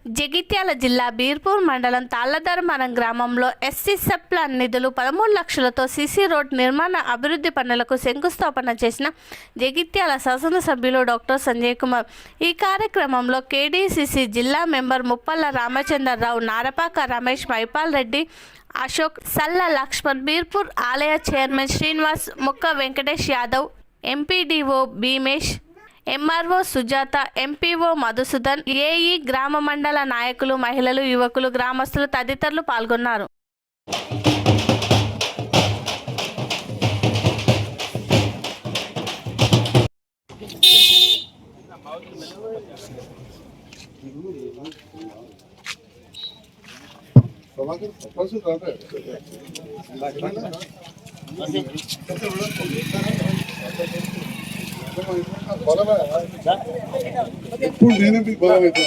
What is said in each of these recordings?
జగిత్యాల జిల్లా బీర్పూర్ మండలం తాళ్లధర్మవరం గ్రామంలో ఎస్సీ సబ్ ప్లాన్ నిధులు 13 లక్షలతో సీసీ రోడ్ నిర్మాణ అభివృద్ధి పనులకు శంకుస్థాపన చేసిన జగిత్యాల శాసనసభ్యులు డాక్టర్ సంజయ్ కుమార్. ఈ కార్యక్రమంలో కేడీసీసీ జిల్లా మెంబర్ ముప్పల్ల రామచంద్రరావు, నారపాక రమేష్, మైపాల్ రెడ్డి, అశోక్, సల్ల లక్ష్మణ్, బీర్పూర్ ఆలయ చైర్మన్ శ్రీనివాస్, ముక్క Venkatesh Yadav, MPDO Bhimesh, MRO Sujatha, MPO Madhusudan, AE, గ్రామ మండల నాయకులు, మహిళలు, యువకులు, గ్రామస్తులు తదితరులు పాల్గొన్నారు. ఇప్పుడు నేనే మీకు బలం అవుతా,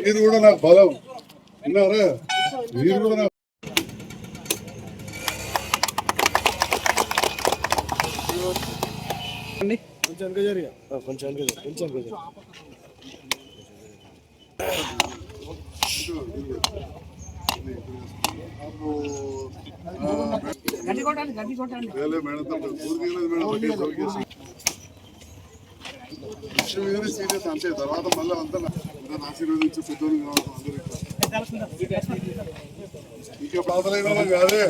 మీరు కూడా నాకు బలం విన్నారా? మీరు కూడా నాకు మేడం సీరియస్ అంతే. తర్వాత మళ్ళీ అంతా ఆశీర్వదించి పెద్దోళ్ళు కావడం అందరూ ఇంకా బాధలైన వాళ్ళం కాదే.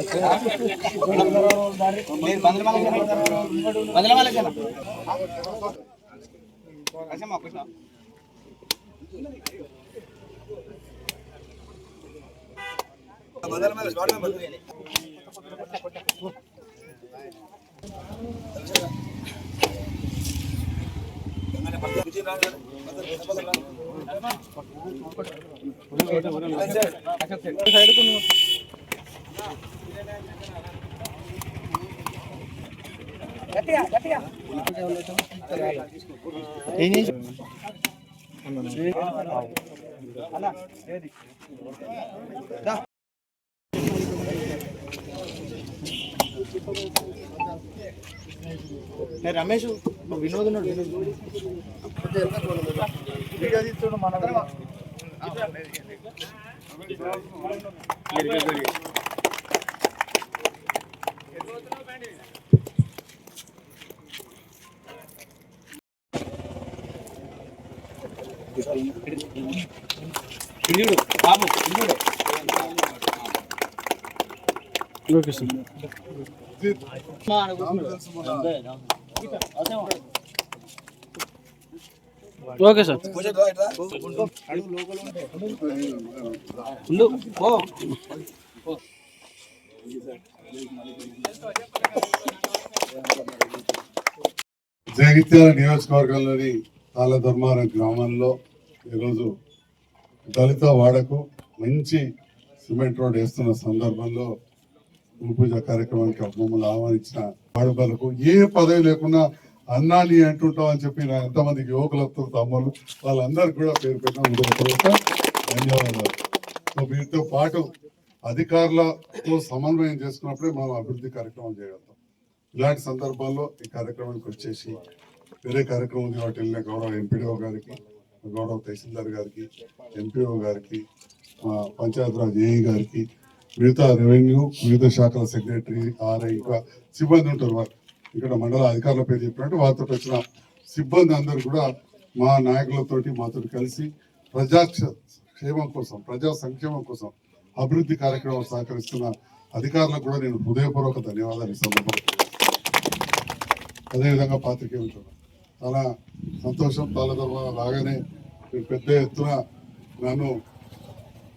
Ramesh Vinod Babu okay sir. Okay sir. Jagtial నియోజకవర్గంలోని తాళ్లధర్మవరం గ్రామంలో ఈరోజు దళిత వాడకు మంచి సిమెంట్ రోడ్ వేస్తున్న సందర్భంలో భూపూజ కార్యక్రమానికి మమ్మల్ని ఆహ్వానించిన వాడలకు ఏ పదవి లేకుండా అన్నాన్ని అంటుంటాం అని చెప్పి ఎంతమందికి యువకులతో తమ్ముళ్ళు వాళ్ళందరికీ కూడా పేరు పెట్టిన ధన్యవాదాలు. వీటితో పాటు అధికారులతో సమన్వయం చేసుకున్నప్పుడే మనం అభివృద్ధి కార్యక్రమం చేయగలుగుతాం. ఇలాంటి సందర్భాల్లో ఈ కార్యక్రమానికి వచ్చేసి వేరే కార్యక్రమం కాబట్టి వెళ్ళిన గౌరవ ఎంపీడీఓ గారికి, గౌరవ తహసీల్దార్ గారికి, ఎంపీఓ గారికి, పంచాయతీరాజ్ ఏఈ గారికి, మిగతా రెవెన్యూ వివిధ శాఖల సెక్రటరీ, ఆర్ఐ, ఇంకా సిబ్బంది ఉంటారు. వారు ఇక్కడ మండల అధికారుల పేరు చెప్పినట్టు వారితో వచ్చిన సిబ్బంది అందరూ కూడా మా నాయకులతోటి మాతో కలిసి ప్రజాక్షేమం కోసం, ప్రజా సంక్షేమం కోసం అభివృద్ధి కార్యక్రమం సహకరిస్తున్న అధికారులకు కూడా నేను హృదయపూర్వక ధన్యవాదాలు ఇస్తున్నాను. అదేవిధంగా పాత్రికేయులు చాలా సంతోషం. తాళ్లధర్మవరం రాగానే పెద్ద ఎత్తున నన్ను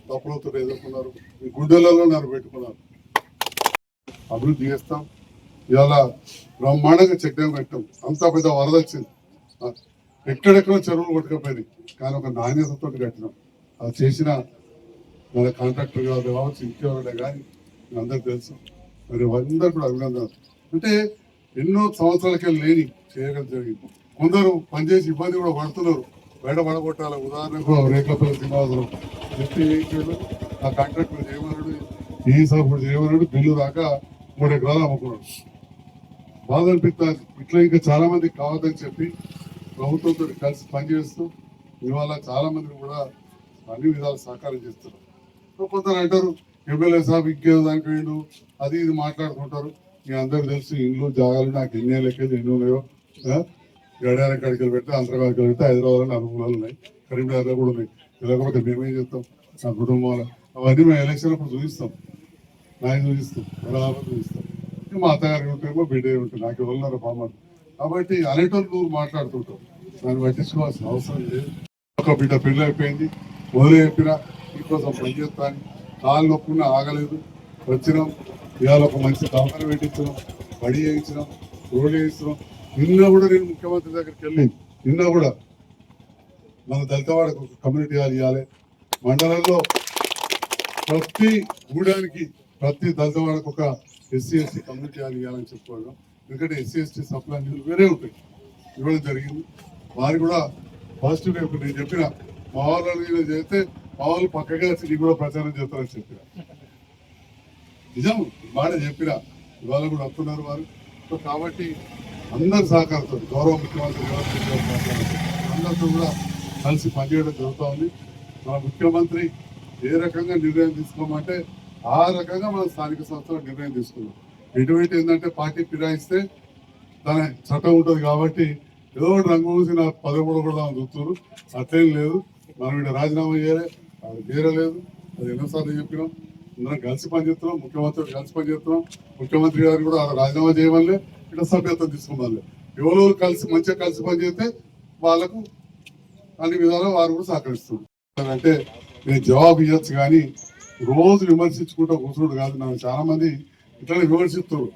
తప్పులతో ఎదుర్కొన్నారు, మీ గుండెలలో నన్ను పెట్టుకున్నారు. అభివృద్ధి చేస్తాం. ఇవాళ బ్రహ్మాండంగా చెక్ డ్యాం కట్టాం. అంతా పెద్ద వరద వచ్చింది, ఎక్కడెక్కడో చెరువులు కొట్టుకపోయినాయి, కానీ ఒక నాణ్యతతో కట్టినాం. అది చేసిన మన కాంట్రాక్టర్ కావచ్చు, ఇంకెవరైనా కానీ అందరికి తెలుసు. మరి అందరు కూడా అభినందనలు. అంటే ఎన్నో సంవత్సరాలకే లేని చేయగల జరిగింది. కొందరు పనిచేసి ఇబ్బంది కూడా పడుతున్నారు, బయట పడగొట్టాలి. ఉదాహరణకు రేఖలపల్లి శ్రీనివాసరావు చెప్పి ఆ కాంట్రాక్టర్ చేయమన్నాడు, ఈ సాగుడు చేయమన్నాడు, బిల్లు దాకా 3 ఎకరాలు అమ్ముకున్నాడు. బాధ అనిపిస్తుంది. ఇట్లా ఇంకా చాలా మందికి కావద్దని చెప్పి ప్రభుత్వంతో కలిసి పనిచేస్తూ ఇవాళ చాలా మందికి కూడా అన్ని విధాలు సహకారం చేస్తున్నాం. కొందరు అంటారు ఎమ్మెల్యే సాబ్ ఇంకేదో దానికి వేయండు అది ఇది మాట్లాడుకుంటారు. మీ అందరికి తెలుసు ఇండ్లు జాగాలు నాకు ఎన్ని లెక్కలు ఎన్ని ఉన్నాయో గడియార కడికలు పెడితే అంతర్గాడికలు పెడితే హైదరాబాద్లో అనుకూలాలు ఉన్నాయి, కరీంనగర్లో కూడా ఉన్నాయి. లేకపోతే మేమేం చేస్తాం నా కుటుంబంలో అవన్నీ మేము ఎలక్షన్ అప్పుడు చూపిస్తాం, నాకు చూపిస్తాం, బరాబర్ చూపిస్తాం. మా అత్తగారు ఉంటేమో బిడ్డ ఉంటుంది, నాకు ఎవరున్నారో బామ్మలు. కాబట్టి అనేటోళ్ళు నువ్వు మాట్లాడుతుంటావు, దాన్ని పట్టించుకోవాల్సిన అవసరం లేదు. ఒక బిడ్డ పెళ్ళి అయిపోయింది, మొదలు చెప్పినా ఇంకోసం పనిచేస్తాను, కాళ్ళు నొప్పున్నా ఆగలేదు. వచ్చినాం ఇవాళ ఒక మంచి దవాఖాన పెట్టించినాం, బడి చేయించినాం, రోడ్లు వేయించినాం. నిన్న కూడా నేను ముఖ్యమంత్రి దగ్గరికి వెళ్ళి నిన్న కూడా మన దళితవాడకు కమ్యూనిటీ హాల్ ఇవ్వాలి, మండలంలో ప్రతి గూడానికి ప్రతి దళితవాడకు ఒక ఎస్సీ ఎస్టీ కమ్యూనిటీ హాల్ ఇవ్వాలని చెప్పుకోవడం. ఎందుకంటే ఎస్సీ ఎస్టీ సప్లై నిధులు వేరే ఉంటాయి, ఇవ్వడం జరిగింది. వారు కూడా పాజిటివ్గా ఇప్పుడు నేను చెప్పిన మా వాళ్ళు చేస్తే మా వాళ్ళు పక్కగా వచ్చి కూడా ప్రచారం చేస్తారని చెప్పిన నిజం మాట చెప్పిన ఇవాళ కూడా వస్తున్నారు వారు. సో కాబట్టి అందరు సహకారంతో గౌరవ ముఖ్యమంత్రి అందరితో కూడా కలిసి పనిచేయడం జరుగుతూ ఉంది. మన ముఖ్యమంత్రి ఏ రకంగా నిర్ణయం తీసుకోమంటే ఆ రకంగా మన స్థానిక సంస్థలు నిర్ణయం తీసుకున్నాం. ఎటువంటి ఏంటంటే పార్టీ ఫిరాయిస్తే దాని చట్టం ఉంటుంది కాబట్టి ఏదో ఒకటి రంగు చూసి నా పదవి కూడా చూస్తున్నారు. అట్లేం లేదు, మనం ఇక్కడ రాజీనామా చేయాలి, అది చేరలేదు. అది ఎన్నోసార్లు చెప్పినాం, అందరం కలిసి పనిచేస్తున్నాం, ముఖ్యమంత్రి కలిసి పనిచేస్తున్నాం. ముఖ్యమంత్రి గారు కూడా రాజీనామా చేయమని ఇక్కడ సభ్యత్వం తీసుకోవాలి. ఎవరో కలిసి మంచిగా కలిసి పనిచేస్తే వాళ్ళకు అన్ని విధాలు వారు కూడా సహకరిస్తున్నారు. అంటే నేను జవాబు ఇవ్వచ్చు కానీ రోజు విమర్శించుకుంటూ కూర్చుంటు కాదు. నాకు చాలా మంది ఇట్లా విమర్శిస్తున్నారు,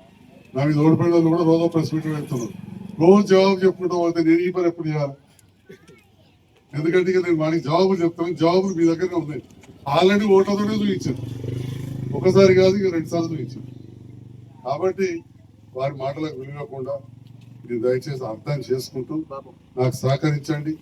నా మీద ఓడిపోయిన వాళ్ళు కూడా రోజు ప్రెస్ మీట్ పెడుతున్నారు. రోజు జవాబు చెప్పుకుంటూ పోతే నేను ఈ పని ఎప్పుడు చేయాలి? ఎందుకంటే ఇక నేను వాడికి జవాబులు చెప్తాను, జవాబులు మీ దగ్గరనే ఉన్నాయి. ఆల్రెడీ ఓట్లతోనే చూపించాను, ఒకసారి కాదు ఇక 2 సార్లు చూపించాను. కాబట్టి వారి మాటలకు విలువకుండా మీరు దయచేసి అర్థం చేసుకుంటూ నాకు సహకరించండి.